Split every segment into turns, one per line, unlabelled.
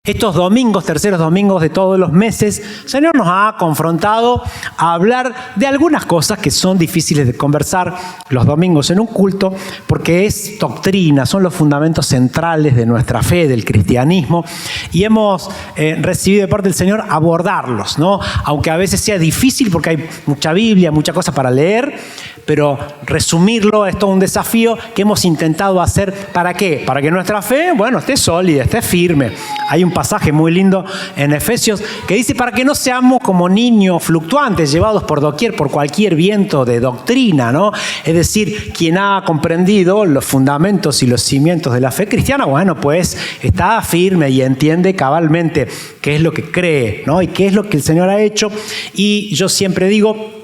Estos domingos, terceros domingos de todos los meses, el Señor nos ha confrontado a hablar de algunas cosas que son difíciles de conversar los domingos en un culto, porque es doctrina, son los fundamentos centrales de nuestra fe, del cristianismo, y hemos recibido de parte del Señor abordarlos, ¿no? Aunque a veces sea difícil porque hay mucha Biblia, mucha cosa para leer, pero resumirlo es todo un desafío que hemos intentado hacer. ¿Para qué? Para que nuestra fe, esté sólida, esté firme. Hay un pasaje muy lindo en Efesios que dice: para que no seamos como niños fluctuantes, llevados por doquier por cualquier viento de doctrina, ¿no? Es decir, quien ha comprendido los fundamentos y los cimientos de la fe cristiana, pues está firme y entiende cabalmente qué es lo que cree, ¿no? Y qué es lo que el Señor ha hecho. Y yo siempre digo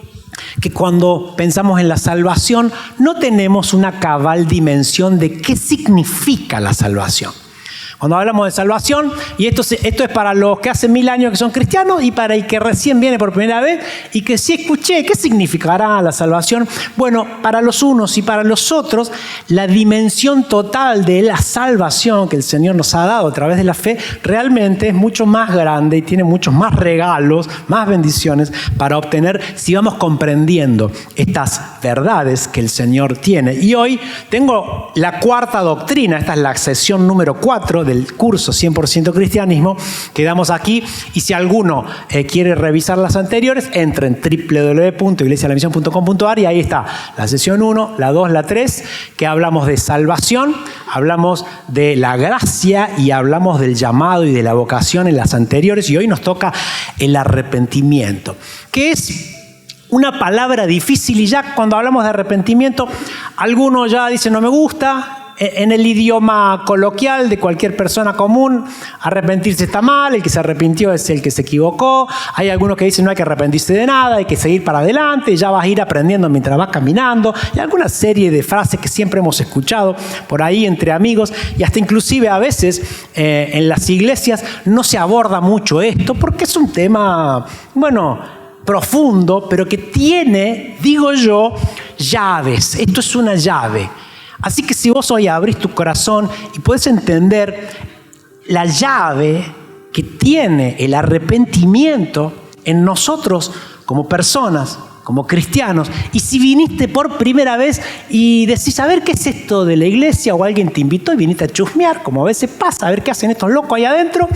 que cuando pensamos en la salvación no tenemos una cabal dimensión de qué significa la salvación. Cuando hablamos de salvación, y esto es para los que hace 1000 años que son cristianos y para el que recién viene por primera vez y que sí escuché, ¿qué significará la salvación? Para los unos y para los otros, la dimensión total de la salvación que el Señor nos ha dado a través de la fe realmente es mucho más grande y tiene muchos más regalos, más bendiciones para obtener si vamos comprendiendo estas verdades que el Señor tiene. Y hoy tengo la cuarta doctrina, esta es la sesión número 4 del curso 100% Cristianismo que damos aquí, y si alguno quiere revisar las anteriores, entra en www.iglesialamisión.com.ar y ahí está la sesión 1, la 2, la 3, que hablamos de salvación, hablamos de la gracia y hablamos del llamado y de la vocación en las anteriores, y hoy nos toca el arrepentimiento, que es una palabra difícil, y ya cuando hablamos de arrepentimiento, algunos ya dicen no me gusta. En el idioma coloquial de cualquier persona común, arrepentirse está mal, el que se arrepintió es el que se equivocó. Hay algunos que dicen no hay que arrepentirse de nada, hay que seguir para adelante, ya vas a ir aprendiendo mientras vas caminando. Y alguna serie de frases que siempre hemos escuchado por ahí entre amigos, y hasta inclusive a veces en las iglesias no se aborda mucho esto porque es un tema, profundo, pero que tiene, digo yo, llaves. Esto es una llave. Así que si vos hoy abrís tu corazón y podés entender la llave que tiene el arrepentimiento en nosotros como personas, como cristianos, y si viniste por primera vez y decís, a ver qué es esto de la iglesia, o alguien te invitó y viniste a chusmear, como a veces pasa, a ver qué hacen estos locos ahí adentro,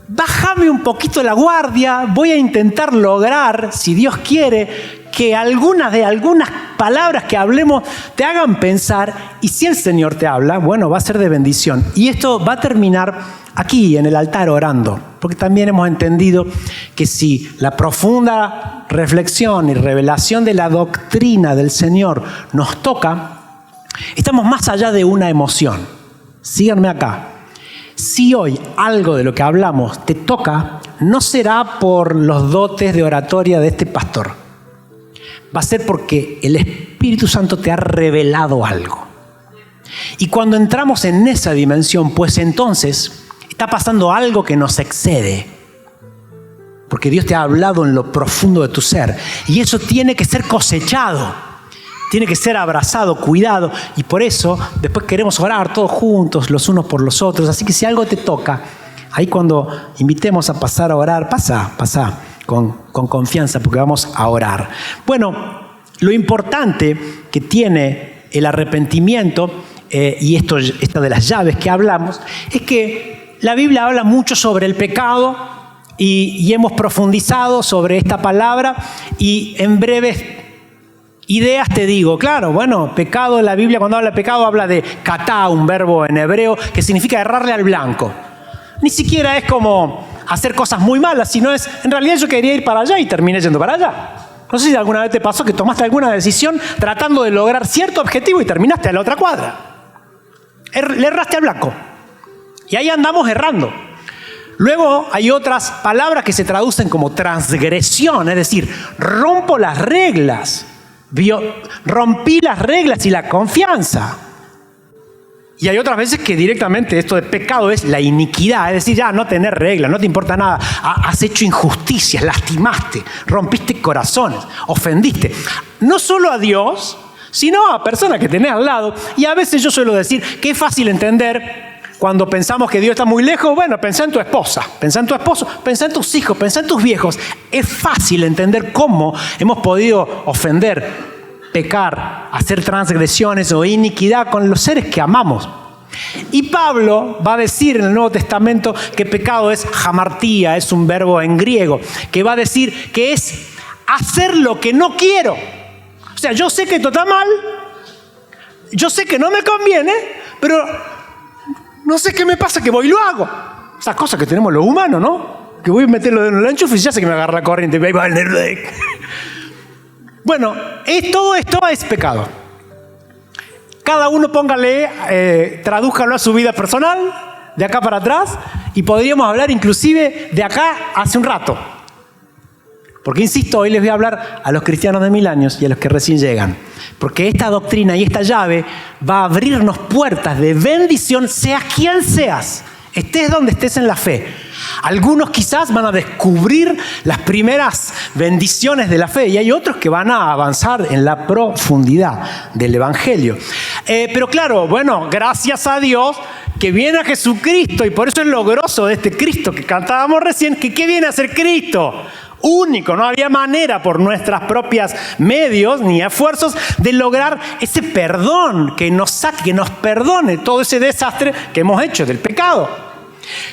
bájame un poquito la guardia, voy a intentar lograr, si Dios quiere, que algunas palabras que hablemos te hagan pensar, y si el Señor te habla, va a ser de bendición. Y esto va a terminar aquí en el altar orando, porque también hemos entendido que si la profunda reflexión y revelación de la doctrina del Señor nos toca, estamos más allá de una emoción. Síganme acá. Si hoy algo de lo que hablamos te toca, no será por los dotes de oratoria de este pastor. Va a ser porque el Espíritu Santo te ha revelado algo. Y cuando entramos en esa dimensión, pues entonces está pasando algo que nos excede. Porque Dios te ha hablado en lo profundo de tu ser. Y eso tiene que ser cosechado. Tiene que ser abrazado, cuidado. Y por eso después queremos orar todos juntos, los unos por los otros. Así que si algo te toca, ahí cuando invitemos a pasar a orar, pasa. Con confianza, porque vamos a orar. Lo importante que tiene el arrepentimiento, y esto de las llaves que hablamos, es que la Biblia habla mucho sobre el pecado y hemos profundizado sobre esta palabra, y en breves ideas te digo, pecado en la Biblia, cuando habla de pecado, habla de katá, un verbo en hebreo que significa errarle al blanco. Ni siquiera es como hacer cosas muy malas, sino es, en realidad yo quería ir para allá y terminé yendo para allá. No sé si alguna vez te pasó que tomaste alguna decisión tratando de lograr cierto objetivo y terminaste a la otra cuadra. Le erraste al blanco. Y ahí andamos errando. Luego hay otras palabras que se traducen como transgresión, es decir, rompo las reglas. Rompí las reglas y la confianza. Y hay otras veces que directamente esto de pecado es la iniquidad, es decir, ya no tener reglas, no te importa nada, has hecho injusticias, lastimaste, rompiste corazones, ofendiste, no solo a Dios, sino a personas que tenés al lado. Y a veces yo suelo decir que es fácil entender Cuando pensamos que Dios está muy lejos, bueno, pensá en tu esposa, pensá en tu esposo, pensá en tus hijos, pensá en tus viejos. Es fácil entender cómo hemos podido ofender, pecar, hacer transgresiones o iniquidad con los seres que amamos. Y Pablo va a decir en el Nuevo Testamento que pecado es hamartía, es un verbo en griego, que va a decir que es hacer lo que no quiero. O sea, yo sé que esto está mal, yo sé que no me conviene, pero no sé qué me pasa, que voy y lo hago. Esas cosas que tenemos los humanos, ¿no? Que voy a meterlo en el enchufe y ya sé que me agarra la corriente. Bueno, todo esto es pecado. Cada uno póngale, tradújalo a su vida personal, de acá para atrás, y podríamos hablar inclusive de acá hace un rato. Porque insisto, hoy les voy a hablar a los cristianos de 1000 años y a los que recién llegan. Porque esta doctrina y esta llave va a abrirnos puertas de bendición, seas quien seas, estés donde estés en la fe. Algunos quizás van a descubrir las primeras bendiciones de la fe y hay otros que van a avanzar en la profundidad del Evangelio. Pero claro, bueno, gracias a Dios que viene a Jesucristo, y por eso es lo groso de este Cristo que cantábamos recién, que ¿qué viene a hacer Cristo? Único, no había manera por nuestras propias medios ni esfuerzos de lograr ese perdón que nos saque, que nos perdone todo ese desastre que hemos hecho del pecado.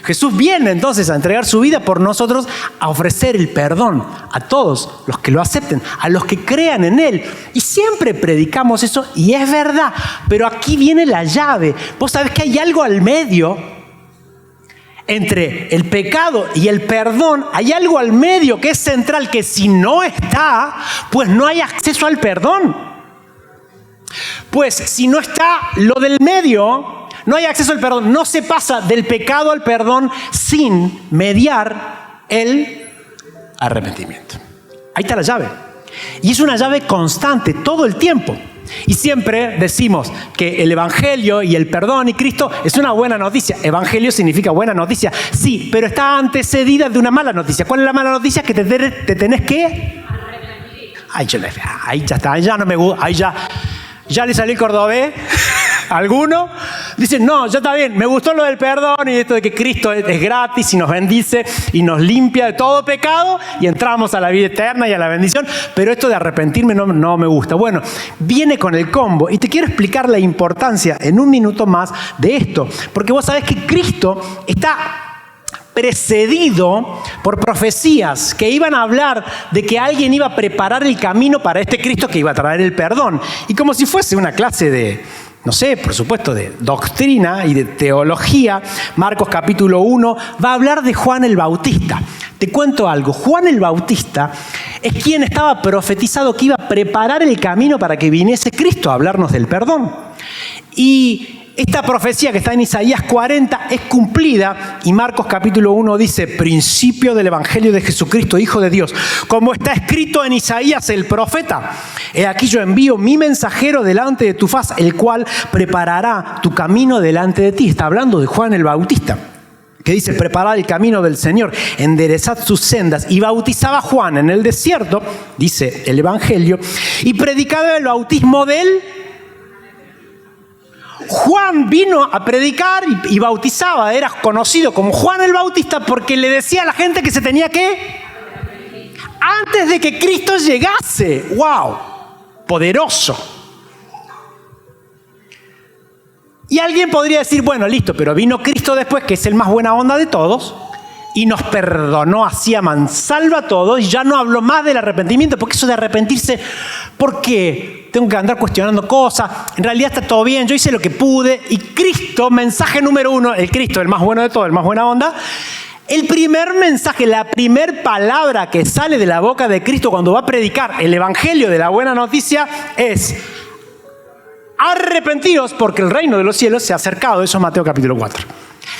Jesús viene entonces a entregar su vida por nosotros, a ofrecer el perdón a todos los que lo acepten, a los que crean en Él. Y siempre predicamos eso y es verdad, pero aquí viene la llave. Vos sabés que hay algo al medio. Entre el pecado y el perdón hay algo al medio que es central, que si no está, pues no hay acceso al perdón. Pues si no está lo del medio, no hay acceso al perdón. No se pasa del pecado al perdón sin mediar el arrepentimiento. Ahí está la llave. Y es una llave constante todo el tiempo. Y siempre decimos que el Evangelio y el perdón y Cristo es una buena noticia. Evangelio significa buena noticia. Sí, pero está antecedida de una mala noticia. ¿Cuál es la mala noticia? Que te tenés que arrepentir. Ahí ya está, ahí ya no me gusta, ahí ya le salió el cordobés. ¿Alguno? Dicen, no, ya está bien, me gustó lo del perdón y esto de que Cristo es gratis y nos bendice y nos limpia de todo pecado y entramos a la vida eterna y a la bendición, pero esto de arrepentirme no me gusta. Bueno, viene con el combo y te quiero explicar la importancia en un minuto más de esto, porque vos sabés que Cristo está precedido por profecías que iban a hablar de que alguien iba a preparar el camino para este Cristo que iba a traer el perdón. Y como si fuese una clase de, no sé, por supuesto, de doctrina y de teología, Marcos capítulo 1 va a hablar de Juan el Bautista. Te cuento algo, Juan el Bautista es quien estaba profetizado que iba a preparar el camino para que viniese Cristo a hablarnos del perdón. Y esta profecía que está en Isaías 40 es cumplida y Marcos capítulo 1 dice, principio del Evangelio de Jesucristo, Hijo de Dios, como está escrito en Isaías el profeta. He aquí yo envío mi mensajero delante de tu faz, el cual preparará tu camino delante de ti. Está hablando de Juan el Bautista, que dice, preparad el camino del Señor, enderezad sus sendas. Y bautizaba Juan en el desierto, dice el Evangelio, y predicaba el bautismo de él. Juan vino a predicar y bautizaba, era conocido como Juan el Bautista porque le decía a la gente que se tenía que antes de que Cristo llegase. ¡Wow! Poderoso. Y alguien podría decir, bueno, listo, pero vino Cristo después, que es el más buena onda de todos, y nos perdonó así a mansalva a todos, y ya no habló más del arrepentimiento, porque eso de arrepentirse, ¿por qué? Tengo que andar cuestionando cosas, en realidad está todo bien, yo hice lo que pude, y Cristo, mensaje número 1, el Cristo, el más bueno de todos, el más buena onda, el primer mensaje, la primer palabra que sale de la boca de Cristo cuando va a predicar el Evangelio de la buena noticia es: arrepentíos porque el reino de los cielos se ha acercado. Eso es Mateo capítulo 4.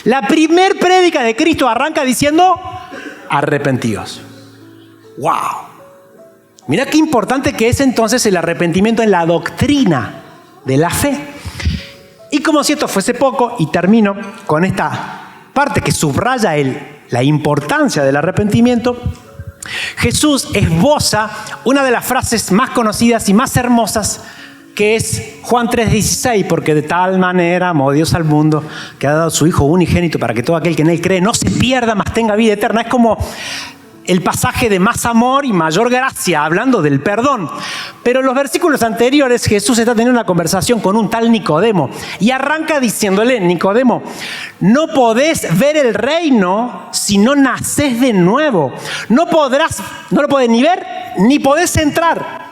La primer prédica de Cristo arranca diciendo: arrepentíos. ¡Wow! Mira qué importante que es entonces el arrepentimiento en la doctrina de la fe. Y como si esto fuese poco, y termino con esta parte que subraya la importancia del arrepentimiento, Jesús esboza una de las frases más conocidas y más hermosas que es Juan 3:16, porque de tal manera amó Dios al mundo que ha dado a su Hijo unigénito para que todo aquel que en Él cree no se pierda, mas tenga vida eterna. Es como el pasaje de más amor y mayor gracia, hablando del perdón. Pero en los versículos anteriores Jesús está teniendo una conversación con un tal Nicodemo y arranca diciéndole: Nicodemo, no podés ver el reino si no nacés de nuevo. No lo podés ni ver ni podés entrar.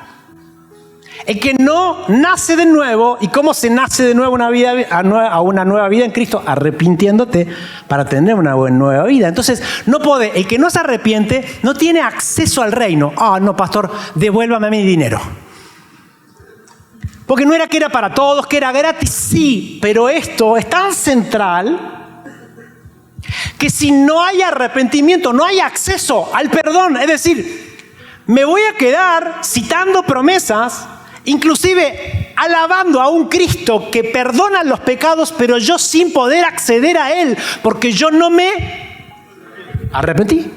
El que no nace de nuevo, ¿y cómo se nace de nuevo a una nueva vida en Cristo? Arrepintiéndote para tener una nueva vida. Entonces, no puede, el que no se arrepiente no tiene acceso al reino. No, pastor, devuélvame mi dinero. Porque no era que era para todos, que era gratis, sí, pero esto es tan central que si no hay arrepentimiento, no hay acceso al perdón. Es decir, me voy a quedar citando promesas, inclusive alabando a un Cristo que perdona los pecados, pero yo sin poder acceder a Él, porque yo no me arrepentí.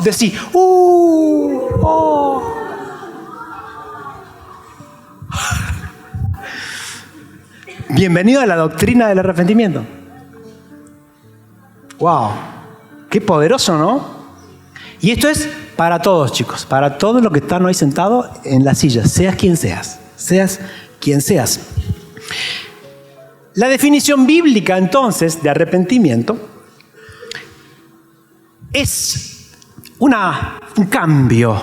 Decí, Bienvenido a la doctrina del arrepentimiento. Wow, qué poderoso, ¿no? Y esto es para todos, chicos, para todos los que están hoy sentados en la silla, seas quien seas. La definición bíblica, entonces, de arrepentimiento es un cambio,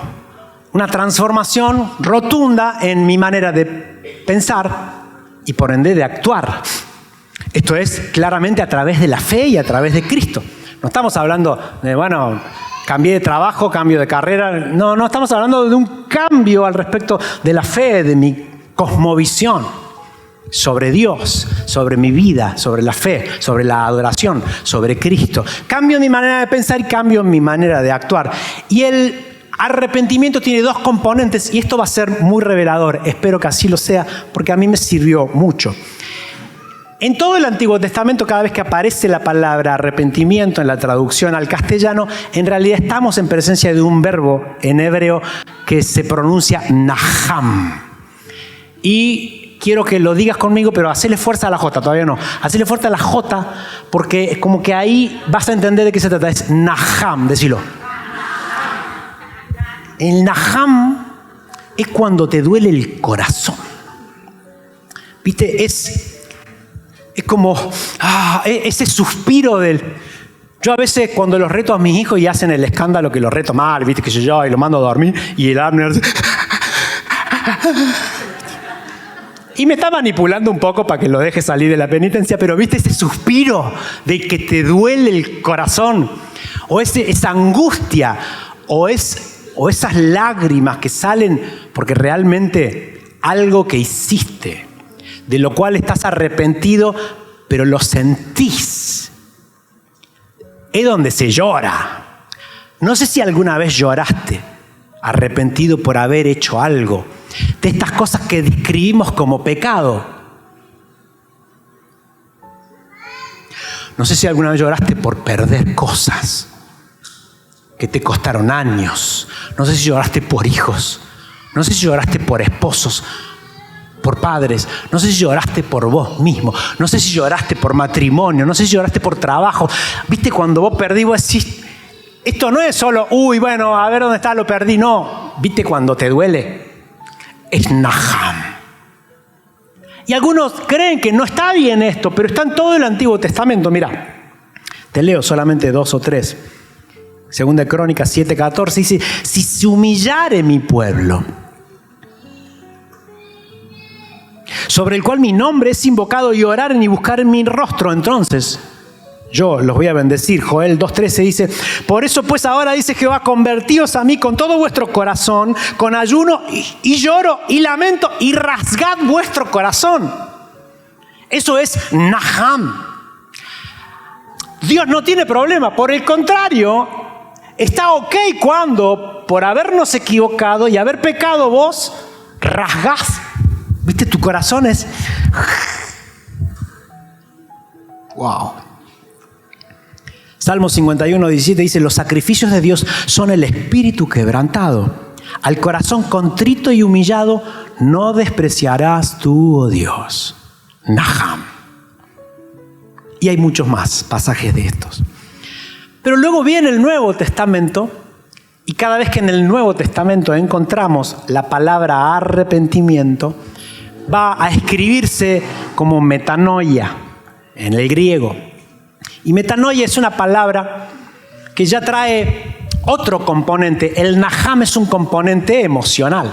una transformación rotunda en mi manera de pensar y, por ende, de actuar. Esto es claramente a través de la fe y a través de Cristo. No estamos hablando de, cambié de trabajo, cambio de carrera. No, estamos hablando de un cambio al respecto de la fe, de mi cosmovisión sobre Dios, sobre mi vida, sobre la fe, sobre la adoración, sobre Cristo. Cambio mi manera de pensar y cambio mi manera de actuar. Y el arrepentimiento tiene dos componentes y esto va a ser muy revelador. Espero que así lo sea porque a mí me sirvió mucho. En todo el Antiguo Testamento, cada vez que aparece la palabra arrepentimiento en la traducción al castellano, en realidad estamos en presencia de un verbo en hebreo que se pronuncia naham. Y quiero que lo digas conmigo, pero hacele fuerza a la J, todavía no. Hacele fuerza a la J, porque es como que ahí vas a entender de qué se trata. Es naham, decilo. El naham es cuando te duele el corazón. ¿Viste? Es como ese suspiro del... Yo a veces cuando los reto a mis hijos y hacen el escándalo que los reto mal, ¿viste? Que yo y lo mando a dormir y el Abner... Y me está manipulando un poco para que lo deje salir de la penitencia, pero ¿viste ese suspiro de que te duele el corazón? O esa angustia, o esas lágrimas que salen porque realmente algo que hiciste, de lo cual estás arrepentido, pero lo sentís. Es donde se llora. No sé si alguna vez lloraste, arrepentido por haber hecho algo, de estas cosas que describimos como pecado. No sé si alguna vez lloraste por perder cosas que te costaron años. No sé si lloraste por hijos. No sé si lloraste por esposos, por padres. No sé si lloraste por vos mismo. No sé si lloraste por matrimonio. No sé si lloraste por trabajo. ¿Viste cuando vos perdí, vos decís, esto no es solo, a ver dónde está, lo perdí. No. ¿Viste cuando te duele? Es naham. Y algunos creen que no está bien esto, pero está en todo el Antiguo Testamento. Mira, te leo solamente 2 o 3. Segunda de Crónicas 7:14 dice: si se humillare mi pueblo, sobre el cual mi nombre es invocado, y oraren y buscaren mi rostro, entonces yo los voy a bendecir. Joel 2:13 dice: por eso pues ahora dice Jehová, convertíos a mí con todo vuestro corazón, con ayuno y lloro y lamento, y rasgad vuestro corazón. Eso es naham. Dios no tiene problema, por el contrario, está ok cuando por habernos equivocado y haber pecado vos rasgás. ¿Viste? Tu corazón es... Wow. Salmo 51:17 dice: los sacrificios de Dios son el espíritu quebrantado. Al corazón contrito y humillado no despreciarás tú, oh Dios. Naham. Y hay muchos más pasajes de estos. Pero luego viene el Nuevo Testamento, y cada vez que en el Nuevo Testamento encontramos la palabra arrepentimiento, va a escribirse como metanoia en el griego. Y metanoia es una palabra que ya trae otro componente. El naham es un componente emocional,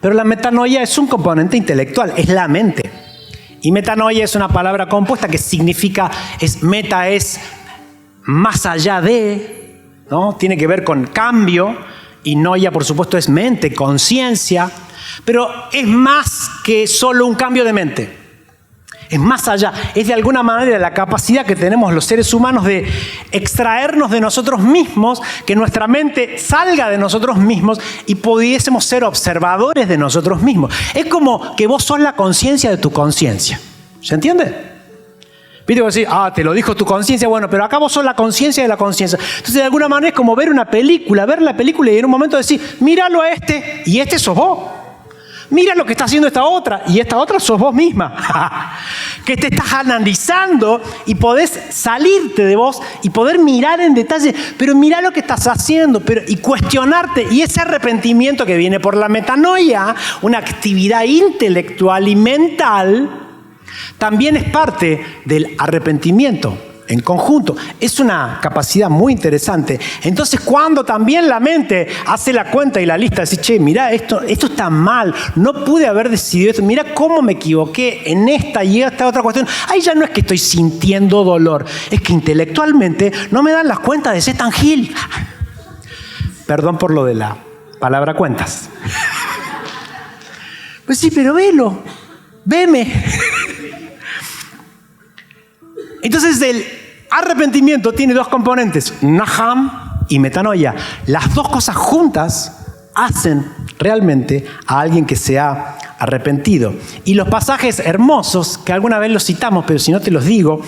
pero la metanoia es un componente intelectual, es la mente. Y metanoia es una palabra compuesta que significa, meta es más allá de, ¿no? Tiene que ver con cambio, y noia, por supuesto, es mente, conciencia, pero es más que solo un cambio de mente. Es más allá, es de alguna manera la capacidad que tenemos los seres humanos de extraernos de nosotros mismos, que nuestra mente salga de nosotros mismos y pudiésemos ser observadores de nosotros mismos. Es como que vos sos la conciencia de tu conciencia. ¿Se entiende? Viste, vos decís, te lo dijo tu conciencia, bueno, pero acá vos sos la conciencia de la conciencia. Entonces, de alguna manera es como ver una película, ver la película y en un momento decir, míralo a este, y este sos vos. Mira lo que está haciendo esta otra, y esta otra sos vos misma. Que te estás analizando y podés salirte de vos y poder mirar en detalle, pero mirá lo que estás haciendo, y cuestionarte. Y ese arrepentimiento que viene por la metanoia, una actividad intelectual y mental, también es parte del arrepentimiento en conjunto. Es una capacidad muy interesante. Entonces, cuando también la mente hace la cuenta y la lista, dice, che, mirá, esto está mal, no pude haber decidido esto, mirá cómo me equivoqué en esta y esta otra cuestión. Ahí ya no es que estoy sintiendo dolor, es que intelectualmente no me dan las cuentas de ser tan gil. Perdón por lo de la palabra cuentas. Pues sí, pero veme. Entonces, el arrepentimiento tiene dos componentes, naham y metanoia. Las dos cosas juntas hacen realmente a alguien que se ha arrepentido. Y los pasajes hermosos, que alguna vez los citamos, pero si no te los digo,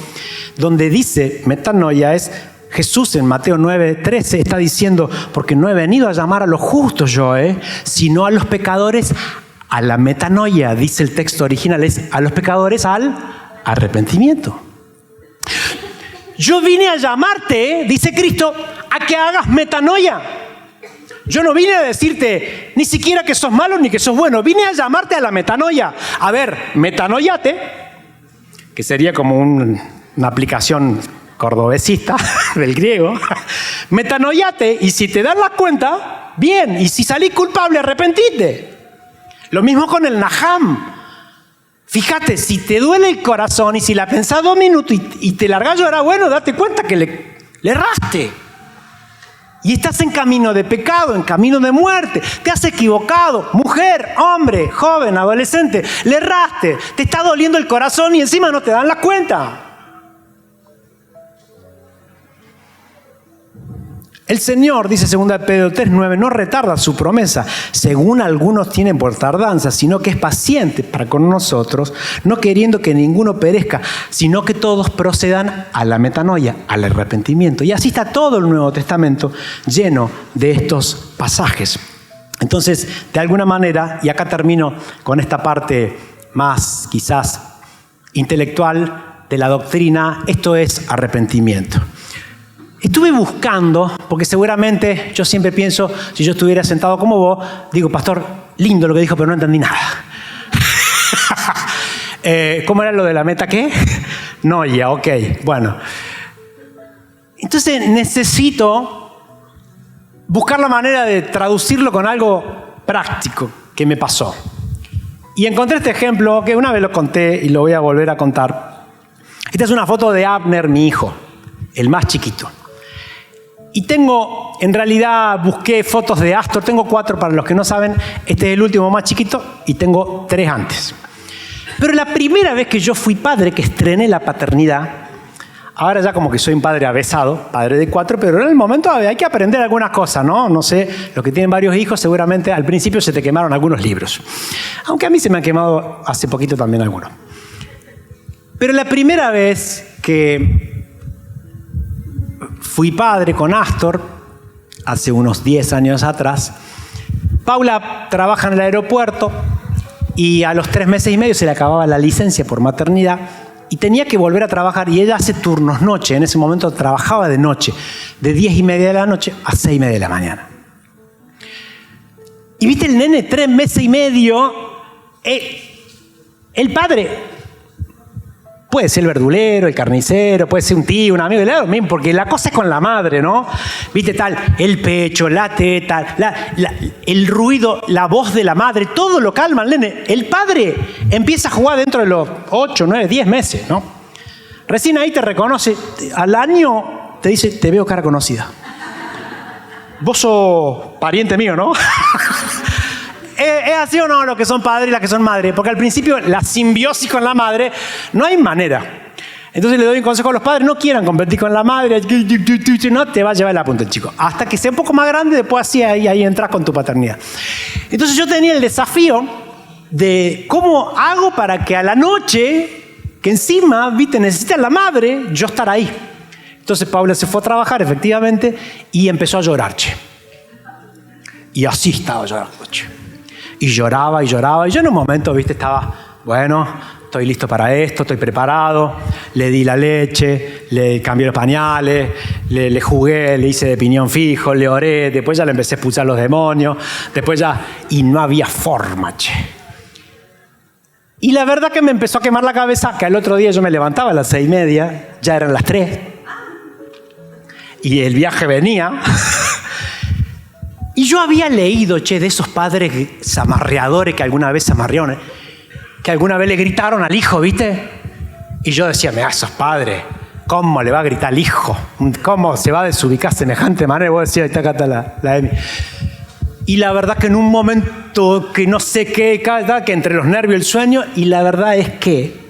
donde dice metanoia es Jesús en Mateo 9:13, está diciendo, porque no he venido a llamar a los justos yo, sino a los pecadores a la metanoia. Dice el texto original, es a los pecadores al arrepentimiento. Yo vine a llamarte, dice Cristo, a que hagas metanoia. Yo no vine a decirte ni siquiera que sos malo ni que sos bueno. Vine a llamarte a la metanoia. A ver, metanoiate, que sería como una aplicación cordobesista del griego. Metanoiate, y si te das la cuenta, bien. Y si salís culpable, arrepentite. Lo mismo con el naham. Fíjate, si te duele el corazón y si la pensás 2 minutos y te largás a llorar, bueno, date cuenta que le erraste. Y estás en camino de pecado, en camino de muerte. Te has equivocado. Mujer, hombre, joven, adolescente, le erraste. Te está doliendo el corazón y encima no te dan la cuenta. El Señor, dice 2 Pedro 3:9, no retarda su promesa, según algunos tienen por tardanza, sino que es paciente para con nosotros, no queriendo que ninguno perezca, sino que todos procedan a la metanoia, al arrepentimiento. Y así está todo el Nuevo Testamento lleno de estos pasajes. Entonces, de alguna manera, y acá termino con esta parte más quizás intelectual de la doctrina, esto es arrepentimiento. Estuve buscando, porque seguramente yo siempre pienso, si yo estuviera sentado como vos, digo, pastor, lindo lo que dijo, pero no entendí nada. ¿Cómo era lo de la meta qué? Noia, ok, bueno. Entonces necesito buscar la manera de traducirlo con algo práctico que me pasó. Y encontré este ejemplo, que una vez lo conté y lo voy a volver a contar. Esta es una foto de Abner, mi hijo, el más chiquito. Y en realidad busqué fotos de Astor, tengo 4 para los que no saben, este es el último más chiquito y tengo 3 antes. Pero la primera vez que yo fui padre, que estrené la paternidad, ahora ya como que soy un padre avesado, padre de 4, pero en el momento hay que aprender algunas cosas, ¿no? No sé, los que tienen varios hijos seguramente al principio se te quemaron algunos libros. Aunque a mí se me han quemado hace poquito también algunos. Pero la primera vez que fui padre con Astor, hace unos 10 años atrás, Paula trabaja en el aeropuerto y a los 3 meses y medio se le acababa la licencia por maternidad y tenía que volver a trabajar. Y ella hace turnos noche. En ese momento trabajaba de noche, de 10:30 de la noche a 6:30 de la mañana. Y viste el nene, 3 meses y medio, el padre puede ser el verdulero, el carnicero, puede ser un tío, un amigo, porque la cosa es con la madre, ¿no? Viste tal, el pecho, la teta, el ruido, la voz de la madre, todo lo calma al nene. El padre empieza a jugar dentro de los 8, 9, 10 meses, ¿no? Recién ahí te reconoce, al año te dice, te veo cara conocida. Vos sos pariente mío, ¿no? ¿Es así o no lo que son padres y las que son madres? Porque al principio la simbiosis con la madre no hay manera. Entonces le doy un consejo a los padres, no quieran competir con la madre, no te va a llevar la punta el chico. Hasta que sea un poco más grande, después así ahí entras con tu paternidad. Entonces yo tenía el desafío de cómo hago para que a la noche, que encima, viste, necesita la madre, yo estar ahí. Entonces Paula se fue a trabajar, efectivamente, y empezó a llorar, che. Y así estaba llorando, che. Y lloraba y lloraba. Y yo en un momento, viste, estaba, bueno, estoy listo para esto, estoy preparado. Le di la leche, le cambié los pañales, le jugué, le hice de piñón fijo, le oré. Después ya le empecé a expulsar los demonios. Después ya... Y no había forma, che. Y la verdad que me empezó a quemar la cabeza, que al otro día yo me levantaba a las 6:30, ya eran las 3. Y el viaje venía... Y yo había leído, che, de esos padres zamarreadores que alguna vez zamarrearon, que alguna vez le gritaron al hijo, ¿viste? Y yo decía, mira, esos padres, ¿cómo le va a gritar al hijo? ¿Cómo se va a desubicar semejante manera? Y vos decías, acá está la Emi. Y la verdad que en un momento que no sé qué, que entre los nervios y el sueño, y la verdad es que...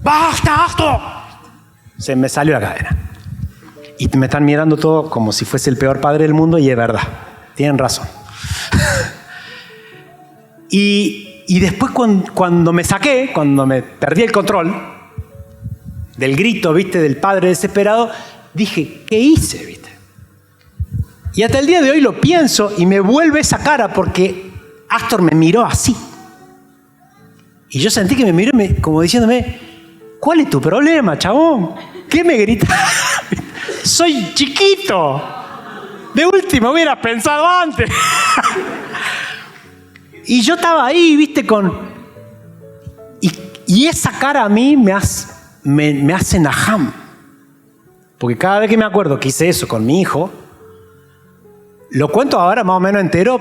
¡Basta! Se me salió la cadena. Y me están mirando todo como si fuese el peor padre del mundo, y es verdad, tienen razón. y después cuando me saqué, cuando me perdí el control del grito, viste, del padre desesperado, dije, ¿qué hice, viste? Y hasta el día de hoy lo pienso y me vuelve esa cara porque Astor me miró así. Y yo sentí que me miró como diciéndome, ¿cuál es tu problema, chabón? ¿Qué me gritas? Soy chiquito. De último hubieras pensado antes. Y yo estaba ahí, viste, y esa cara a mí me hace najam. Porque cada vez que me acuerdo que hice eso con mi hijo, lo cuento ahora más o menos entero,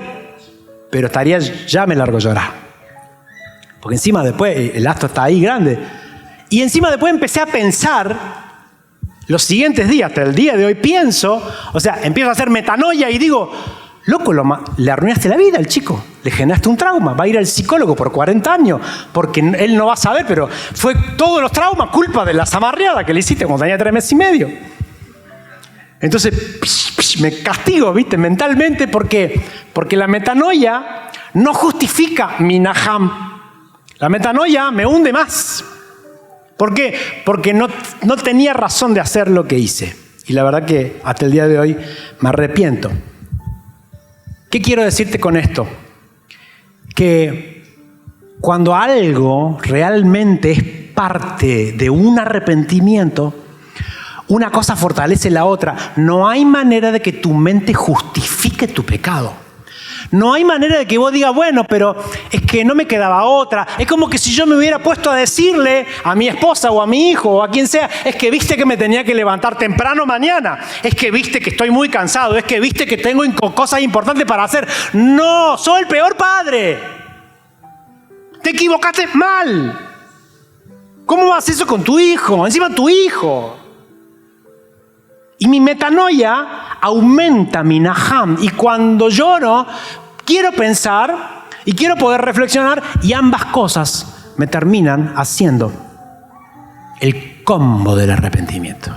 pero ya me largo a llorar. Porque encima después, el Astor está ahí grande. Y encima después empecé a pensar... Los siguientes días, hasta el día de hoy, pienso, empiezo a hacer metanoia y digo, loco, le arruinaste la vida al chico, le generaste un trauma, va a ir al psicólogo por 40 años, porque él no va a saber, pero fue todos los traumas culpa de la zamarreada que le hiciste cuando tenía 3 meses y medio. Entonces, me castigo, viste, mentalmente, porque la metanoia no justifica mi naham. La metanoia me hunde más. ¿Por qué? Porque no tenía razón de hacer lo que hice. Y la verdad que hasta el día de hoy me arrepiento. ¿Qué quiero decirte con esto? Que cuando algo realmente es parte de un arrepentimiento, una cosa fortalece la otra. No hay manera de que tu mente justifique tu pecado. No hay manera de que vos digas, bueno, pero es que no me quedaba otra. Es como que si yo me hubiera puesto a decirle a mi esposa o a mi hijo o a quien sea, es que viste que me tenía que levantar temprano mañana. Es que viste que estoy muy cansado. Es que viste que tengo cosas importantes para hacer. No, soy el peor padre. Te equivocaste mal. ¿Cómo vas a hacer eso con tu hijo? Encima tu hijo. Y mi metanoia aumenta mi naham. Y cuando lloro, quiero pensar y quiero poder reflexionar. Y ambas cosas me terminan haciendo el combo del arrepentimiento.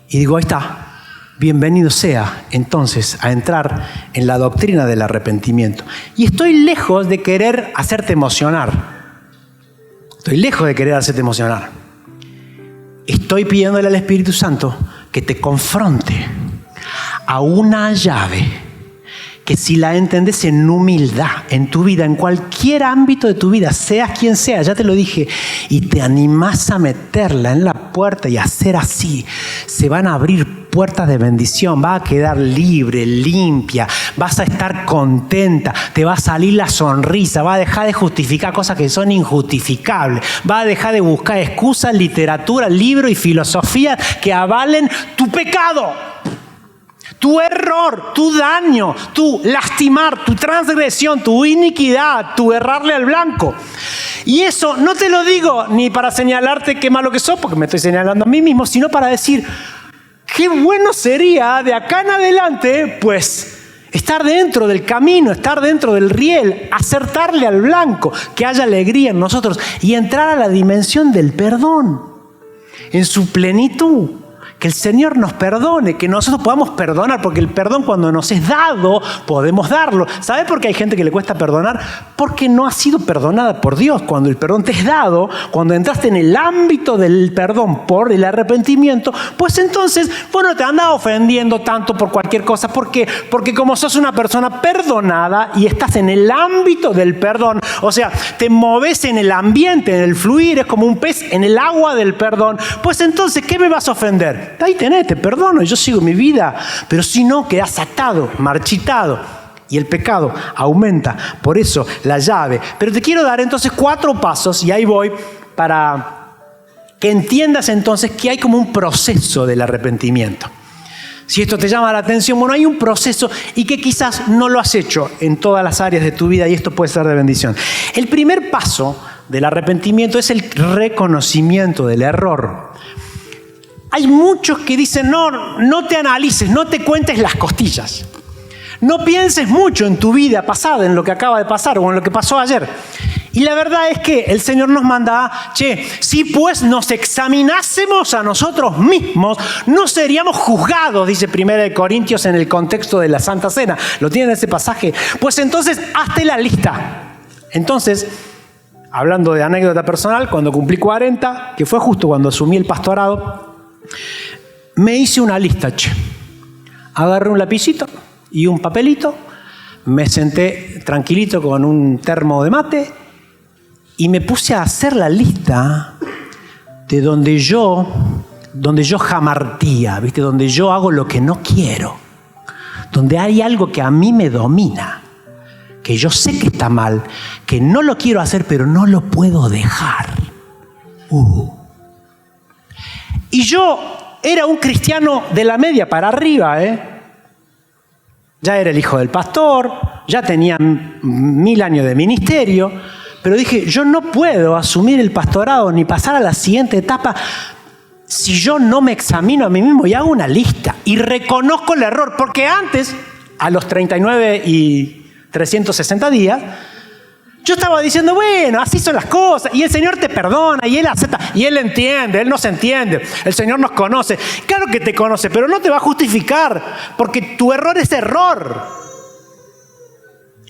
Y digo, ahí está. Bienvenido sea entonces a entrar en la doctrina del arrepentimiento. Y estoy lejos de querer hacerte emocionar. Estoy lejos de querer hacerte emocionar. Estoy pidiéndole al Espíritu Santo que te confronte a una llave que si la entendés en humildad, en tu vida, en cualquier ámbito de tu vida, seas quien sea, ya te lo dije, y te animás a meterla en la puerta y hacer así, se van a abrir puertas de bendición, vas a quedar libre, limpia, vas a estar contenta, te va a salir la sonrisa, vas a dejar de justificar cosas que son injustificables, vas a dejar de buscar excusas, literatura, libros y filosofía que avalen tu pecado, tu error, tu daño, tu lastimar, tu transgresión, tu iniquidad, tu errarle al blanco. Y eso no te lo digo ni para señalarte qué malo que sos, porque me estoy señalando a mí mismo, sino para decir, qué bueno sería de acá en adelante, pues, estar dentro del camino, estar dentro del riel, acertarle al blanco, que haya alegría en nosotros y entrar a la dimensión del perdón en su plenitud. Que el Señor nos perdone, que nosotros podamos perdonar, porque el perdón cuando nos es dado, podemos darlo. ¿Sabes por qué hay gente que le cuesta perdonar? Porque no ha sido perdonada por Dios. Cuando el perdón te es dado, cuando entraste en el ámbito del perdón por el arrepentimiento, pues entonces, bueno, te andas ofendiendo tanto por cualquier cosa. ¿Por qué? Porque como sos una persona perdonada y estás en el ámbito del perdón, o sea, te moves en el ambiente, en el fluir, es como un pez en el agua del perdón, pues entonces, ¿qué me vas a ofender? Ahí tenés, te perdono, yo sigo mi vida. Pero si no, quedás atado, marchitado. Y el pecado aumenta. Por eso, la llave. Pero te quiero dar entonces 4 pasos, y ahí voy, para que entiendas entonces que hay como un proceso del arrepentimiento. Si esto te llama la atención, bueno, hay un proceso y que quizás no lo has hecho en todas las áreas de tu vida y esto puede ser de bendición. El primer paso del arrepentimiento es el reconocimiento del error. Hay muchos que dicen, no te analices, no te cuentes las costillas. No pienses mucho en tu vida pasada, en lo que acaba de pasar o en lo que pasó ayer. Y la verdad es que el Señor nos manda, si pues nos examinásemos a nosotros mismos, no seríamos juzgados, dice 1 Corintios en el contexto de la Santa Cena. ¿Lo tienen ese pasaje? Pues entonces, hazte la lista. Entonces, hablando de anécdota personal, cuando cumplí 40, que fue justo cuando asumí el pastorado, me hice una lista, agarré un lapicito y un papelito, me senté tranquilito con un termo de mate y me puse a hacer la lista de donde yo jamartía, ¿viste? Donde yo hago lo que no quiero, donde hay algo que a mí me domina, que yo sé que está mal, que no lo quiero hacer, pero no lo puedo dejar. Y yo era un cristiano de la media para arriba, Ya era el hijo del pastor, ya tenía 1000 años de ministerio, pero dije, yo no puedo asumir el pastorado ni pasar a la siguiente etapa si yo no me examino a mí mismo y hago una lista y reconozco el error, porque antes, a los 39 y 360 días, yo estaba diciendo, bueno, así son las cosas, y el Señor te perdona, y Él acepta, y Él entiende, Él nos entiende, el Señor nos conoce. Claro que te conoce, pero no te va a justificar, porque tu error es error.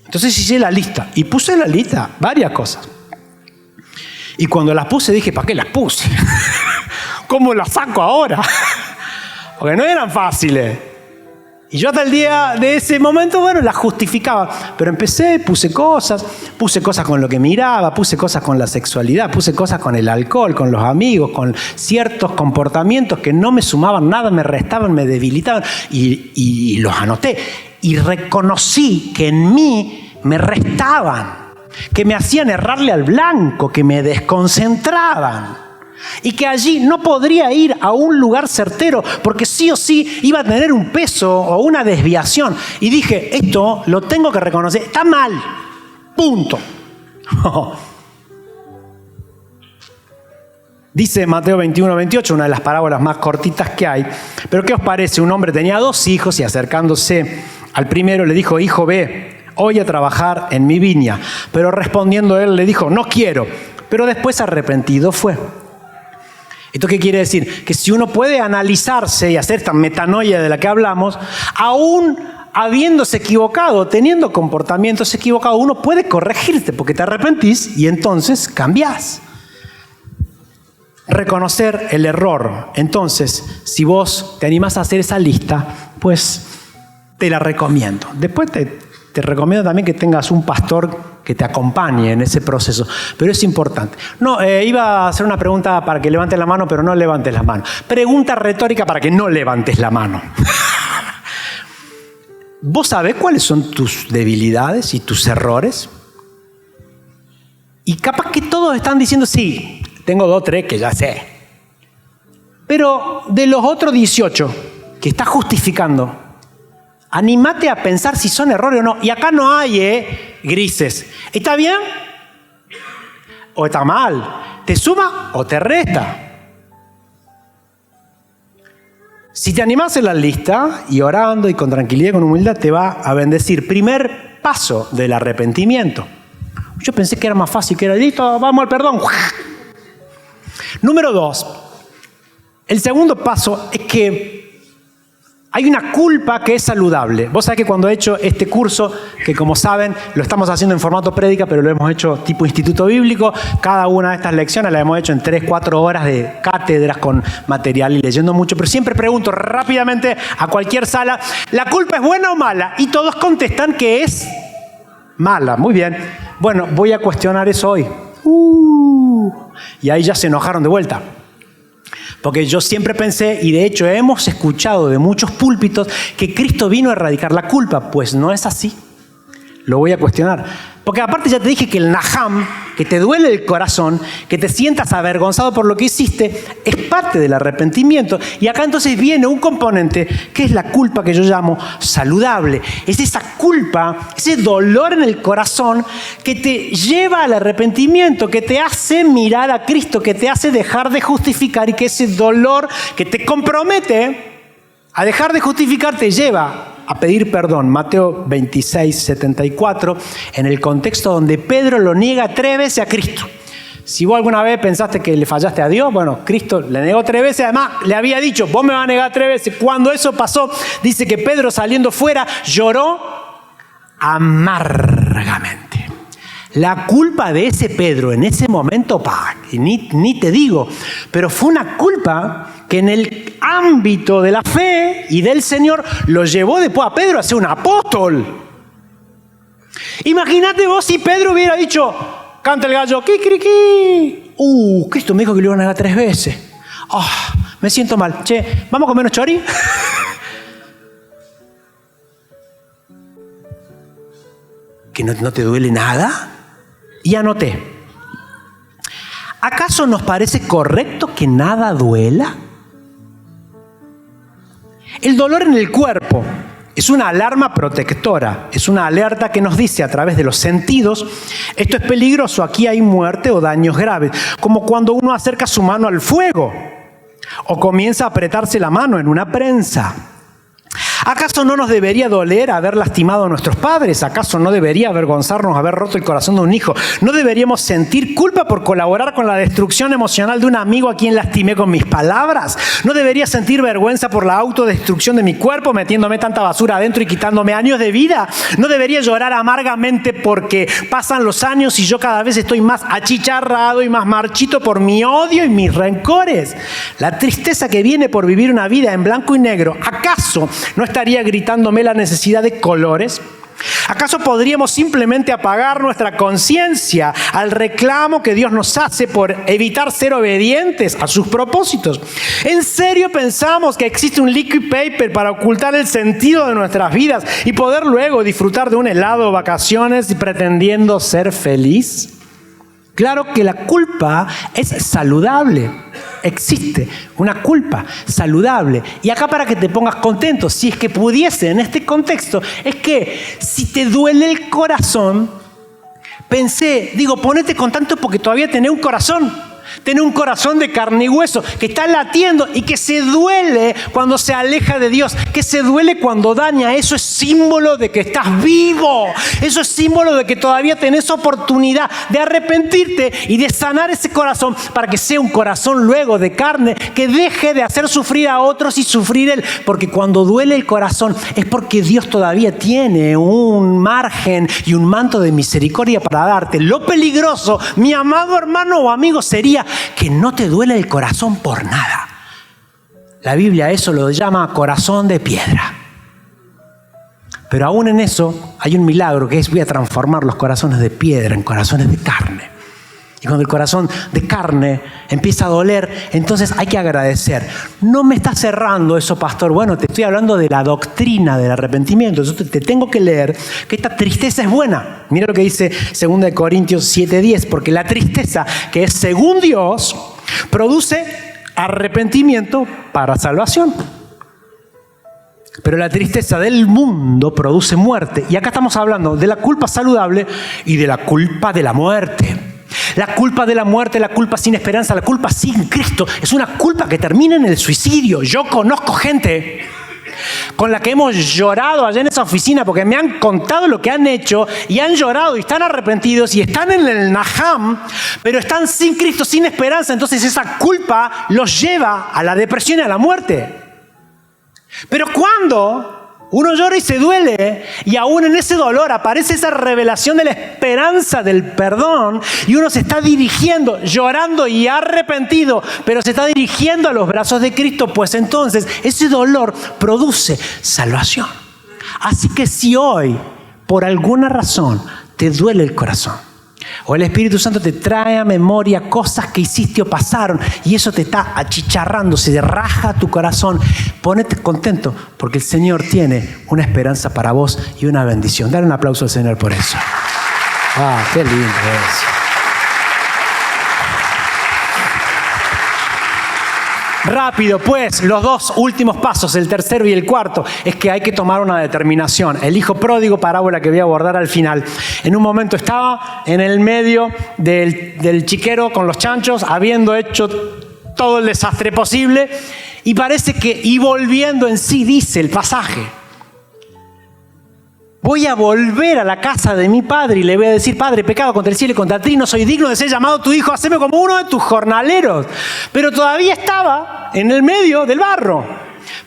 Entonces hice la lista, y puse en la lista varias cosas. Y cuando las puse dije, ¿para qué las puse? ¿Cómo las saco ahora? Porque no eran fáciles. Y yo hasta el día de ese momento, bueno, las justificaba. Pero empecé, puse cosas con lo que miraba, puse cosas con la sexualidad, puse cosas con el alcohol, con los amigos, con ciertos comportamientos que no me sumaban nada, me restaban, me debilitaban. Y los anoté. Y reconocí que en mí me restaban, que me hacían errarle al blanco, que me desconcentraban. Y que allí no podría ir a un lugar certero porque sí o sí iba a tener un peso o una desviación. Y dije, esto lo tengo que reconocer, está mal, punto. Dice Mateo 21, 28, una de las parábolas más cortitas que hay. Pero ¿qué os parece? Un hombre tenía 2 hijos y acercándose al primero le dijo, hijo, ve hoy a trabajar en mi viña. Pero respondiendo él le dijo, no quiero. Pero después arrepentido fue. ¿Esto qué quiere decir? Que si uno puede analizarse y hacer esta metanoia de la que hablamos, aún habiéndose equivocado, teniendo comportamientos equivocados, uno puede corregirte porque te arrepentís y entonces cambiás. Reconocer el error. Entonces, si vos te animás a hacer esa lista, pues te la recomiendo. Después te recomiendo también que tengas un pastor que te acompañe en ese proceso, pero es importante. No, iba a hacer una pregunta para que levantes la mano, pero no levantes la mano. Pregunta retórica para que no levantes la mano. ¿Vos sabés cuáles son tus debilidades y tus errores? Y capaz que todos están diciendo, sí, tengo 2 o 3 que ya sé. Pero de los otros 18 que estás justificando, anímate a pensar si son errores o no. Y acá no hay grises. ¿Está bien? ¿O está mal? ¿Te suma o te resta? Si te animás en la lista y orando y con tranquilidad y con humildad te va a bendecir. Primer paso del arrepentimiento. Yo pensé que era más fácil, que era listo, vamos al perdón. Número 2. El segundo paso es que hay una culpa que es saludable. Vos sabés que cuando he hecho este curso, que como saben, lo estamos haciendo en formato prédica, pero lo hemos hecho tipo instituto bíblico, cada una de estas lecciones las hemos hecho en 3-4 horas de cátedras con material y leyendo mucho, pero siempre pregunto rápidamente a cualquier sala, ¿la culpa es buena o mala? Y todos contestan que es mala. Muy bien. Bueno, voy a cuestionar eso hoy. Y ahí ya se enojaron de vuelta. Porque yo siempre pensé, y de hecho hemos escuchado de muchos púlpitos, que Cristo vino a erradicar la culpa. Pues no es así. Lo voy a cuestionar. Porque aparte ya te dije que el naham, que te duele el corazón, que te sientas avergonzado por lo que hiciste, es parte del arrepentimiento. Y acá entonces viene un componente que es la culpa que yo llamo saludable. Es esa culpa, ese dolor en el corazón que te lleva al arrepentimiento, que te hace mirar a Cristo, que te hace dejar de justificar y que ese dolor que te compromete a dejar de justificar te lleva a pedir perdón. Mateo 26:74, en el contexto donde Pedro lo niega 3 veces a Cristo. Si vos alguna vez pensaste que le fallaste a Dios, bueno, Cristo le negó 3 veces, además le había dicho, vos me vas a negar 3 veces. Cuando eso pasó, dice que Pedro saliendo fuera lloró amargamente. La culpa de ese Pedro en ese momento, ni te digo, pero fue una culpa que en el ámbito de la fe y del Señor lo llevó después a Pedro a ser un apóstol. Imagínate vos si Pedro hubiera dicho, canta el gallo, kikiriki. Cristo me dijo que lo iban a negar 3 veces. Me siento mal. Che, ¿vamos a comer unos chori? ¿Que no te duele nada? Y anoté. ¿Acaso nos parece correcto que nada duela? El dolor en el cuerpo es una alarma protectora, es una alerta que nos dice a través de los sentidos, esto es peligroso, aquí hay muerte o daños graves, como cuando uno acerca su mano al fuego o comienza a apretarse la mano en una prensa. ¿Acaso no nos debería doler haber lastimado a nuestros padres? ¿Acaso no debería avergonzarnos haber roto el corazón de un hijo? ¿No deberíamos sentir culpa por colaborar con la destrucción emocional de un amigo a quien lastimé con mis palabras? ¿No debería sentir vergüenza por la autodestrucción de mi cuerpo metiéndome tanta basura adentro y quitándome años de vida? ¿No debería llorar amargamente porque pasan los años y yo cada vez estoy más achicharrado y más marchito por mi odio y mis rencores? La tristeza que viene por vivir una vida en blanco y negro, ¿acaso no estaría gritándome la necesidad de colores? ¿Acaso podríamos simplemente apagar nuestra conciencia al reclamo que Dios nos hace por evitar ser obedientes a sus propósitos? ¿En serio pensamos que existe un liquid paper para ocultar el sentido de nuestras vidas y poder luego disfrutar de un helado o vacaciones pretendiendo ser feliz? Claro que la culpa es saludable. Existe una culpa saludable. Y acá para que te pongas contento, si es que pudiese en este contexto, es que si te duele el corazón, ponete contento porque todavía tenés un corazón. Tenés un corazón de carne y hueso que está latiendo y que se duele cuando se aleja de Dios, que se duele cuando daña. Eso es símbolo de que estás vivo. Eso es símbolo de que todavía tenés oportunidad de arrepentirte y de sanar ese corazón para que sea un corazón luego de carne que deje de hacer sufrir a otros y sufrir él. Porque cuando duele el corazón es porque Dios todavía tiene un margen y un manto de misericordia para darte. Lo peligroso, mi amado hermano o amigo, sería que no te duele el corazón por nada. La Biblia eso lo llama corazón de piedra. Pero aún en eso hay un milagro que es: voy a transformar los corazones de piedra en corazones de carne. Y cuando el corazón de carne empieza a doler, entonces hay que agradecer. No me está cerrando eso, pastor. Bueno, te estoy hablando de la doctrina del arrepentimiento. Entonces te tengo que leer que esta tristeza es buena. Mira lo que dice 2 Corintios 7:10. Porque la tristeza, que es según Dios, produce arrepentimiento para salvación. Pero la tristeza del mundo produce muerte. Y acá estamos hablando de la culpa saludable y de la culpa de la muerte. La culpa de la muerte, la culpa sin esperanza, la culpa sin Cristo, es una culpa que termina en el suicidio. Yo conozco gente con la que hemos llorado allá en esa oficina porque me han contado lo que han hecho y han llorado y están arrepentidos y están en el Naham, pero están sin Cristo, sin esperanza. Entonces esa culpa los lleva a la depresión y a la muerte. Pero cuando uno llora y se duele, y aún en ese dolor aparece esa revelación de la esperanza del perdón, y uno se está dirigiendo, llorando y arrepentido, pero se está dirigiendo a los brazos de Cristo, pues entonces ese dolor produce salvación. Así que si hoy, por alguna razón, te duele el corazón, o el Espíritu Santo te trae a memoria cosas que hiciste o pasaron y eso te está achicharrando, se raja tu corazón, ponete contento porque el Señor tiene una esperanza para vos y una bendición. Dale un aplauso al Señor por eso. ¡Ah, qué lindo es! Rápido, pues, los dos últimos pasos, el tercero y el cuarto, es que hay que tomar una determinación. El hijo pródigo, parábola que voy a abordar al final. En un momento estaba en el medio del chiquero con los chanchos, habiendo hecho todo el desastre posible, y parece que, y volviendo en sí, dice el pasaje: voy a volver a la casa de mi padre y le voy a decir: Padre, he pecado contra el cielo y contra ti, no soy digno de ser llamado tu hijo, haceme como uno de tus jornaleros. Pero todavía estaba en el medio del barro.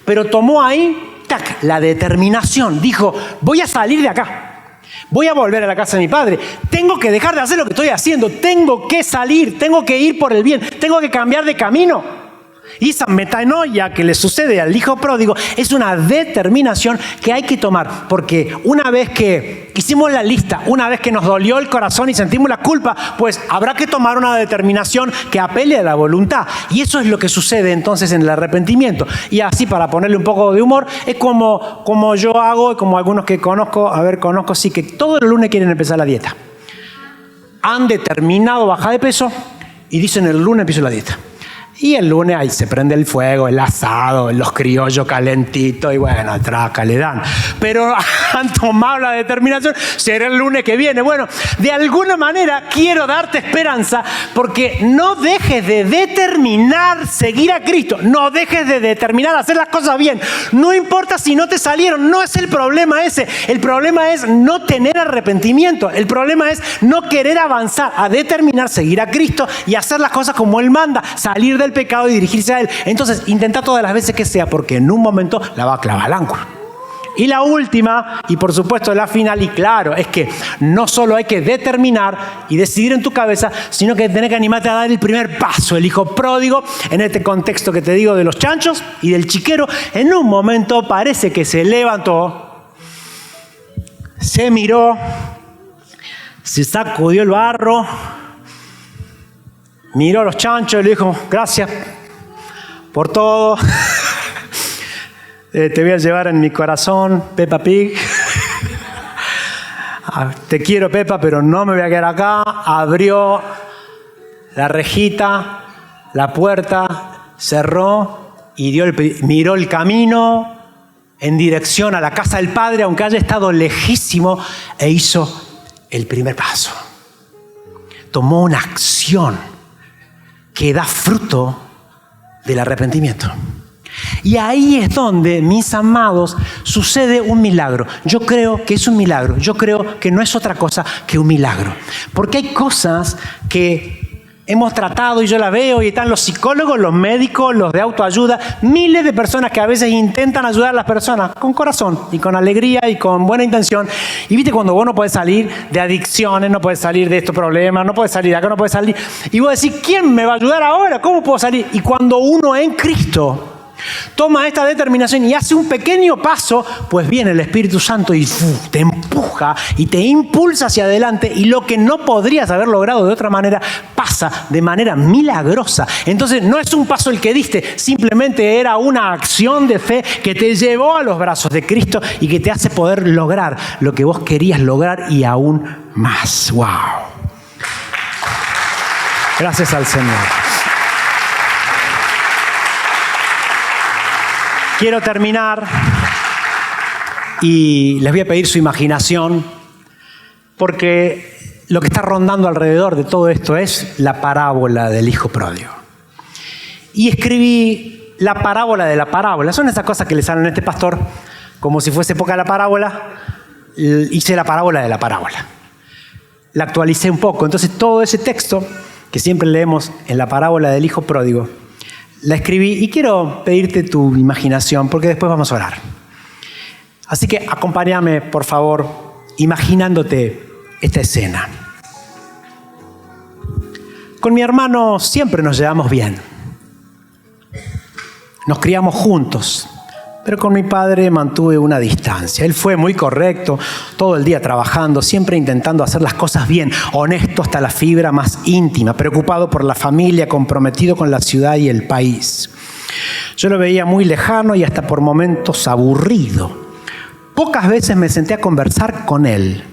Pero tomó ahí, la determinación. Dijo: voy a salir de acá. Voy a volver a la casa de mi padre. Tengo que dejar de hacer lo que estoy haciendo. Tengo que salir. Tengo que ir por el bien. Tengo que cambiar de camino. Y esa metanoia que le sucede al hijo pródigo es una determinación que hay que tomar. Porque una vez que hicimos la lista, una vez que nos dolió el corazón y sentimos la culpa, pues habrá que tomar una determinación que apele a la voluntad. Y eso es lo que sucede entonces en el arrepentimiento. Y así, para ponerle un poco de humor, es como yo hago, y como algunos que conozco, sí, que todos los lunes quieren empezar la dieta. Han determinado bajar de peso y dicen: el lunes empiezo la dieta. Y el lunes ahí se prende el fuego, el asado, los criollos calentitos y bueno, traca, le dan. Pero han tomado la determinación, será el lunes que viene. Bueno, de alguna manera quiero darte esperanza porque no dejes de determinar seguir a Cristo. No dejes de determinar hacer las cosas bien. No importa si no te salieron, no es el problema ese. El problema es no tener arrepentimiento. El problema es no querer avanzar, a determinar seguir a Cristo y hacer las cosas como Él manda, salir del pecado y dirigirse a Él. Entonces, intenta todas las veces que sea, porque en un momento la va a clavar al ángulo. Y la última, y por supuesto la final, y claro, es que no solo hay que determinar y decidir en tu cabeza, sino que tenés que animarte a dar el primer paso. El hijo pródigo, en este contexto que te digo de los chanchos y del chiquero, en un momento parece que se levantó, se miró, se sacudió el barro, miró a los chanchos y le dijo: gracias por todo. Te voy a llevar en mi corazón, Peppa Pig. Te quiero, Peppa, pero no me voy a quedar acá. Abrió la rejita, la puerta, cerró y miró el camino en dirección a la casa del padre, aunque haya estado lejísimo, e hizo el primer paso. Tomó una acción que da fruto del arrepentimiento. Y ahí es donde, mis amados, sucede un milagro. Yo creo que es un milagro. Yo creo que no es otra cosa que un milagro. Porque hay cosas que hemos tratado y yo la veo y están los psicólogos, los médicos, los de autoayuda, miles de personas que a veces intentan ayudar a las personas con corazón y con alegría y con buena intención. Y viste cuando vos no podés salir de adicciones, no podés salir de estos problemas, no podés salir de acá, no podés salir. Y vos decís: ¿quién me va a ayudar ahora? ¿Cómo puedo salir? Y cuando uno en Cristo toma esta determinación y hace un pequeño paso, pues viene el Espíritu Santo y te empuja y te impulsa hacia adelante, y lo que no podrías haber logrado de otra manera pasa de manera milagrosa. Entonces no es un paso el que diste, simplemente era una acción de fe que te llevó a los brazos de Cristo y que te hace poder lograr lo que vos querías lograr y aún más. ¡Wow! Gracias al Señor. Quiero terminar y les voy a pedir su imaginación, porque lo que está rondando alrededor de todo esto es la parábola del hijo pródigo. Y escribí la parábola de la parábola. Son esas cosas que le salen a este pastor como si fuese poca la parábola. Hice la parábola de la parábola. La actualicé un poco. Entonces todo ese texto que siempre leemos en la parábola del hijo pródigo, la escribí y quiero pedirte tu imaginación porque después vamos a orar. Así que acompáñame, por favor, imaginándote esta escena. Con mi hermano siempre nos llevamos bien. Nos criamos juntos, pero con mi padre mantuve una distancia. Él fue muy correcto, todo el día trabajando, siempre intentando hacer las cosas bien, honesto hasta la fibra más íntima, preocupado por la familia, comprometido con la ciudad y el país. Yo lo veía muy lejano y hasta por momentos aburrido. Pocas veces me senté a conversar con él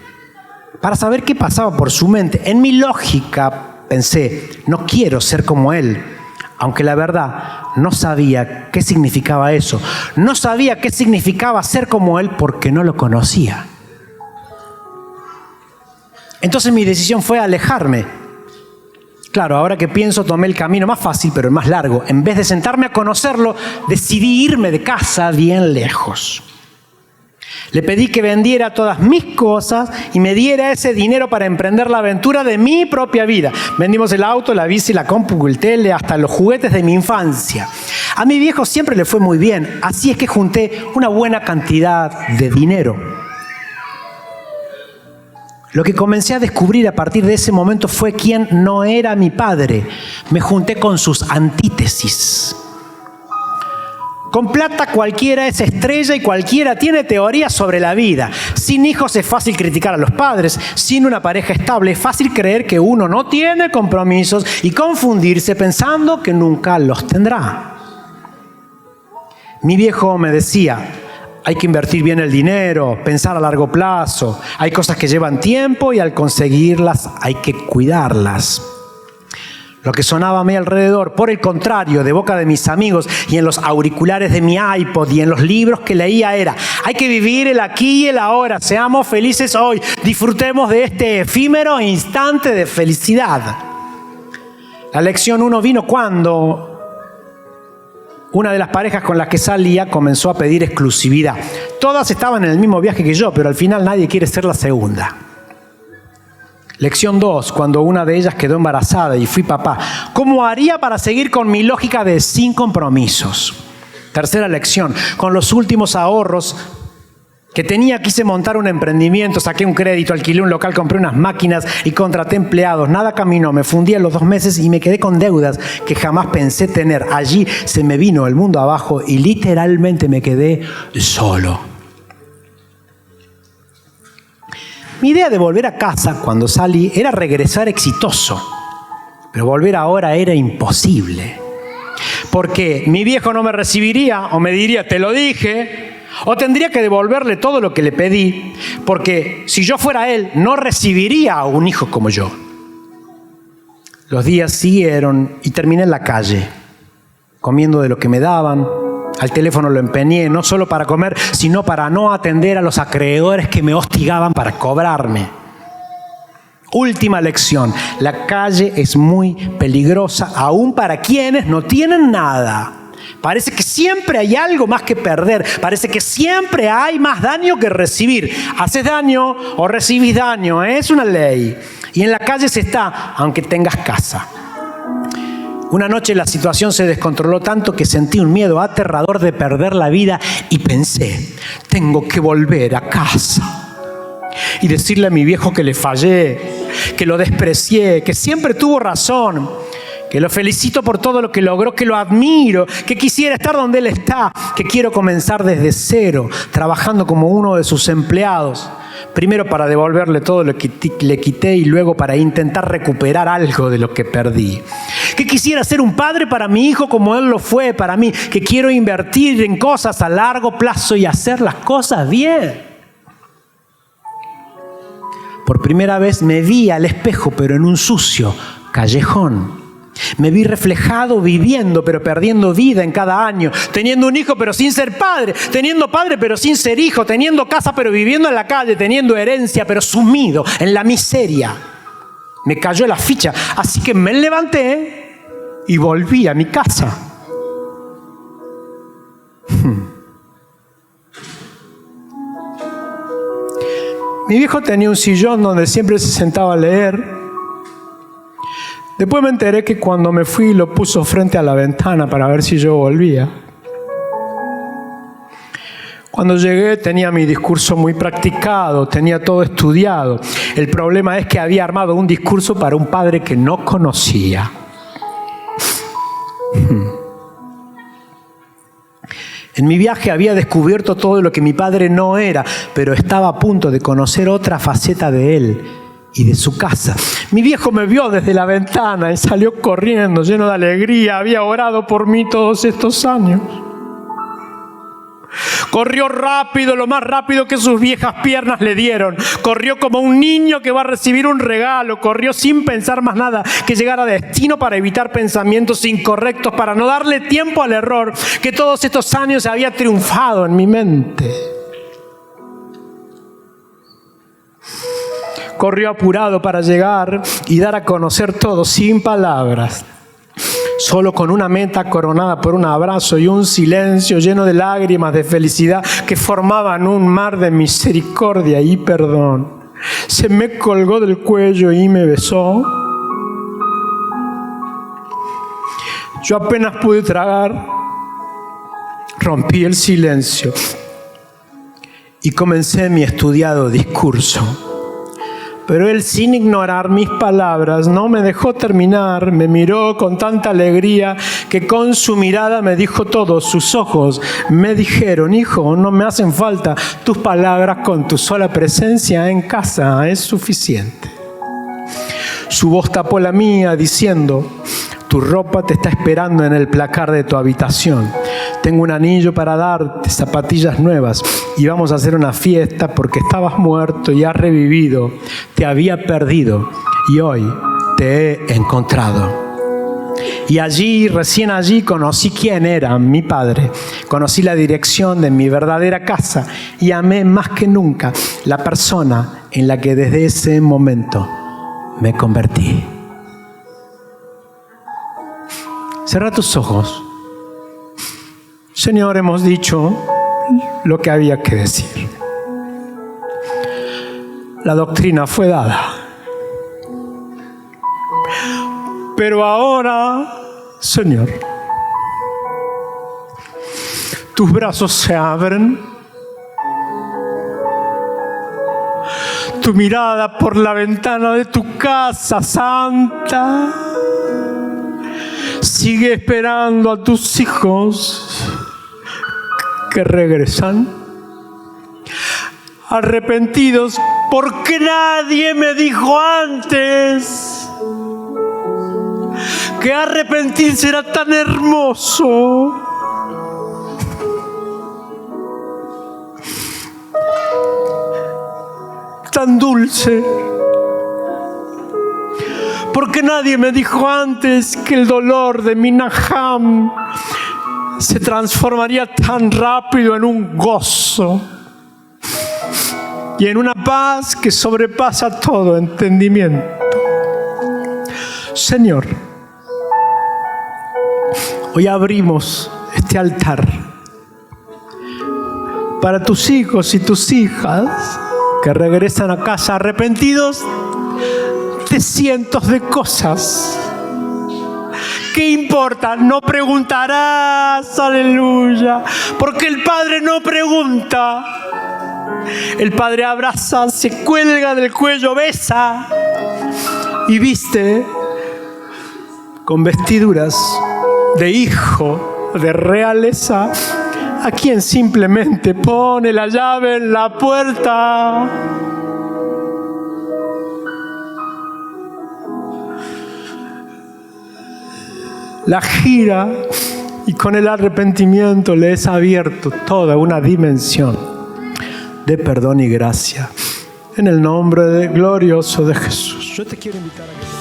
para saber qué pasaba por su mente. En mi lógica pensé, no quiero ser como él. Aunque la verdad no sabía qué significaba eso. No sabía qué significaba ser como él porque no lo conocía. Entonces mi decisión fue alejarme. Claro, ahora que pienso, tomé el camino más fácil, pero el más largo. En vez de sentarme a conocerlo, decidí irme de casa bien lejos. Le pedí que vendiera todas mis cosas y me diera ese dinero para emprender la aventura de mi propia vida. Vendimos el auto, la bici, la compu, el tele, hasta los juguetes de mi infancia. A mi viejo siempre le fue muy bien, así es que junté una buena cantidad de dinero. Lo que comencé a descubrir a partir de ese momento fue quién no era mi padre. Me junté con sus antítesis. Con plata cualquiera es estrella y cualquiera tiene teorías sobre la vida. Sin hijos es fácil criticar a los padres. Sin una pareja estable es fácil creer que uno no tiene compromisos y confundirse pensando que nunca los tendrá. Mi viejo me decía, hay que invertir bien el dinero, pensar a largo plazo. Hay cosas que llevan tiempo y al conseguirlas hay que cuidarlas. Lo que sonaba a mi alrededor, por el contrario, de boca de mis amigos y en los auriculares de mi iPod y en los libros que leía era: hay que vivir el aquí y el ahora, seamos felices hoy, disfrutemos de este efímero instante de felicidad. La lección 1 vino cuando una de las parejas con las que salía comenzó a pedir exclusividad. Todas estaban en el mismo viaje que yo, pero al final nadie quiere ser la segunda. Lección 2, cuando una de ellas quedó embarazada y fui papá. ¿Cómo haría para seguir con mi lógica de sin compromisos? Tercera lección, con los últimos ahorros que tenía quise montar un emprendimiento, saqué un crédito, alquilé un local, compré unas máquinas y contraté empleados. Nada caminó, me fundí a los 2 meses y me quedé con deudas que jamás pensé tener. Allí se me vino el mundo abajo y literalmente me quedé solo. Mi idea de volver a casa cuando salí era regresar exitoso, pero volver ahora era imposible. Porque mi viejo no me recibiría o me diría, te lo dije, o tendría que devolverle todo lo que le pedí, porque si yo fuera él, no recibiría a un hijo como yo. Los días siguieron y terminé en la calle, comiendo de lo que me daban. Al teléfono lo empeñé, no solo para comer, sino para no atender a los acreedores que me hostigaban para cobrarme. Última lección, la calle es muy peligrosa, aún para quienes no tienen nada. Parece que siempre hay algo más que perder, parece que siempre hay más daño que recibir. Haces daño o recibís daño, es una ley. Y en la calle se está, aunque tengas casa. Una noche la situación se descontroló tanto que sentí un miedo aterrador de perder la vida y pensé, tengo que volver a casa y decirle a mi viejo que le fallé, que lo desprecié, que siempre tuvo razón. que lo felicito por todo lo que logró, que lo admiro, que quisiera estar donde él está, que quiero comenzar desde cero, trabajando como uno de sus empleados. Primero para devolverle todo lo que le quité y luego para intentar recuperar algo de lo que perdí. Que quisiera ser un padre para mi hijo como él lo fue para mí. Que quiero invertir en cosas a largo plazo y hacer las cosas bien. Por primera vez me vi al espejo, pero en un sucio callejón. Me vi reflejado viviendo, pero perdiendo vida en cada año. Teniendo un hijo, pero sin ser padre. Teniendo padre, pero sin ser hijo. Teniendo casa, pero viviendo en la calle. Teniendo herencia, pero sumido en la miseria. Me cayó la ficha. Así que me levanté y volví a mi casa. Mi viejo tenía un sillón donde siempre se sentaba a leer. Después me enteré que cuando me fui lo puso frente a la ventana para ver si yo volvía. Cuando llegué tenía mi discurso muy practicado, tenía todo estudiado. El problema es que había armado un discurso para un padre que no conocía. En mi viaje había descubierto todo lo que mi padre no era, pero estaba a punto de conocer otra faceta de él y de su casa. Mi viejo me vio desde la ventana y salió corriendo, lleno de alegría. Había orado por mí todos estos años. Corrió rápido, lo más rápido que sus viejas piernas le dieron. Corrió como un niño que va a recibir un regalo. Corrió sin pensar más nada que llegar a destino para evitar pensamientos incorrectos, para no darle tiempo al error que todos estos años había triunfado en mi mente. Corrió apurado para llegar y dar a conocer todo sin palabras. Solo con una meta coronada por un abrazo y un silencio lleno de lágrimas de felicidad que formaban un mar de misericordia y perdón. Se me colgó del cuello y me besó. Yo apenas pude tragar, rompí el silencio y comencé mi estudiado discurso. Pero él, sin ignorar mis palabras, no me dejó terminar. Me miró con tanta alegría que con su mirada me dijo todo. Sus ojos me dijeron: hijo, no me hacen falta tus palabras, con tu sola presencia en casa es suficiente. Su voz tapó la mía diciendo: tu ropa te está esperando en el placar de tu habitación. Tengo un anillo para darte, zapatillas nuevas, y vamos a hacer una fiesta porque estabas muerto y has revivido. Te había perdido y hoy te he encontrado. Y allí, recién allí, conocí quién era mi padre. Conocí la dirección de mi verdadera casa y amé más que nunca la persona en la que desde ese momento me convertí. Cierra tus ojos. Señor, hemos dicho lo que había que decir. La doctrina fue dada. Pero ahora, Señor, tus brazos se abren. Tu mirada por la ventana de tu casa santa sigue esperando a tus hijos que regresan arrepentidos porque nadie me dijo antes que arrepentirse era tan hermoso. Tan dulce. Porque nadie me dijo antes que el dolor de mi Naham se transformaría tan rápido en un gozo y en una paz que sobrepasa todo entendimiento. Señor, hoy abrimos este altar para tus hijos y tus hijas que regresan a casa arrepentidos de cientos de cosas. ¿Qué importa? No preguntarás, aleluya, porque el Padre no pregunta. El Padre abraza, se cuelga del cuello, besa y viste con vestiduras de hijo de realeza, a quien simplemente pone la llave en la puerta. La gira y con el arrepentimiento le es abierto toda una dimensión de perdón y gracia. En el nombre glorioso de Jesús. Yo te quiero invitar a que